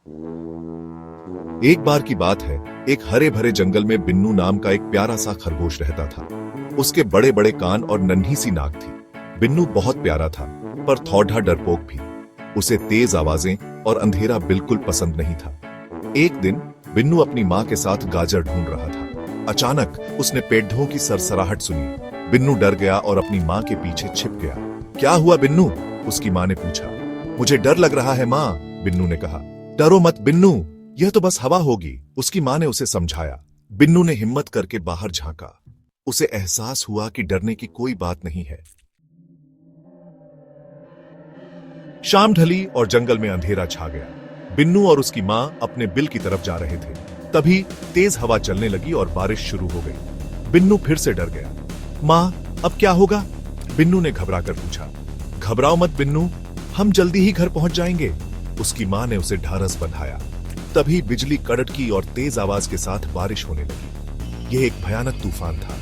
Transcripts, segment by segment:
एक बार की बात है, एक हरे भरे जंगल में बिन्नू नाम का एक प्यारा सा खरगोश रहता था। उसके बड़े बड़े कान और नन्ही सी नाक थी। बिन्नू बहुत प्यारा था, पर थोड़ा डरपोक भी। उसे तेज आवाजें और अंधेरा बिल्कुल पसंद नहीं था। एक दिन बिन्नू अपनी माँ के साथ गाजर ढूंढ रहा था। अचानक उसने पेड़ों की सरसराहट सुनी। बिन्नू डर गया और अपनी माँ के पीछे छिप गया। क्या हुआ बिन्नू? उसकी माँ ने पूछा। मुझे डर लग रहा है माँ, बिन्नू ने कहा। डरो मत बिन्नू, यह तो बस हवा होगी, उसकी माँ ने उसे समझाया। बिन्नू ने हिम्मत करके बाहर झांका। उसे एहसास हुआ कि डरने की कोई बात नहीं है। शाम ढली और जंगल में अंधेरा छा गया। बिन्नू और उसकी माँ अपने बिल की तरफ जा रहे थे। तभी तेज हवा चलने लगी और बारिश शुरू हो गई। बिन्नू फिर से डर गया। माँ, अब क्या होगा? बिन्नू ने घबराकर पूछा। घबराओ मत बिन्नू, हम जल्दी ही घर पहुंच जाएंगे, उसकी माँ ने उसे ढारस बंधाया। तभी बिजली कड़की और तेज आवाज के साथ बारिश होने लगी। यह एक भयानक तूफान था।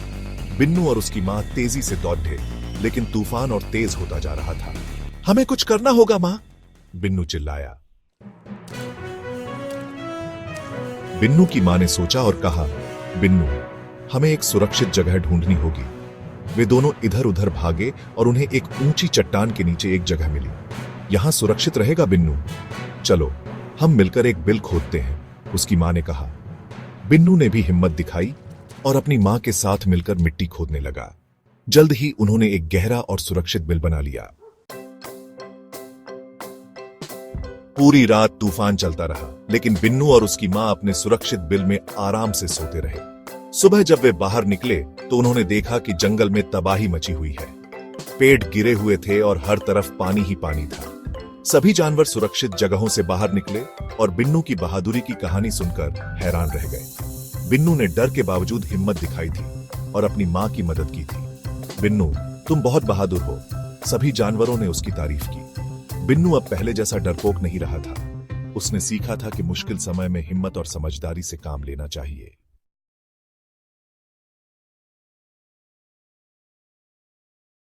बिन्नू और उसकी माँ तेजी से दौड़े, लेकिन तूफान और तेज होता जा रहा था। हमें कुछ करना होगा माँ, बिन्नू चिल्लाया। बिन्नू की माँ ने सोचा और कहा, बिन्नू, हमें एक सुरक्षित जगह ढूंढनी होगी। वे दोनों इधर उधर भागे और उन्हें एक ऊंची चट्टान के नीचे एक जगह मिली। यहां सुरक्षित रहेगा बिन्नू, चलो हम मिलकर एक बिल खोदते हैं, उसकी माँ ने कहा। बिन्नू ने भी हिम्मत दिखाई और अपनी माँ के साथ मिलकर मिट्टी खोदने लगा। जल्द ही उन्होंने एक गहरा और सुरक्षित बिल बना लिया। पूरी रात तूफान चलता रहा, लेकिन बिन्नू और उसकी माँ अपने सुरक्षित बिल में आराम से सोते रहे। सुबह जब वे बाहर निकले तो उन्होंने देखा कि जंगल में तबाही मची हुई है। पेड़ गिरे हुए थे और हर तरफ पानी ही पानी था। सभी जानवर सुरक्षित जगहों से बाहर निकले और बिन्नू की बहादुरी की कहानी सुनकर हैरान रह गए। बिन्नू ने डर के बावजूद हिम्मत दिखाई थी और अपनी माँ की मदद की थी। बिन्नू, तुम बहुत बहादुर हो, सभी जानवरों ने उसकी तारीफ की। बिन्नू अब पहले जैसा डरपोक नहीं रहा था। उसने सीखा था कि मुश्किल समय में हिम्मत और समझदारी से काम लेना चाहिए।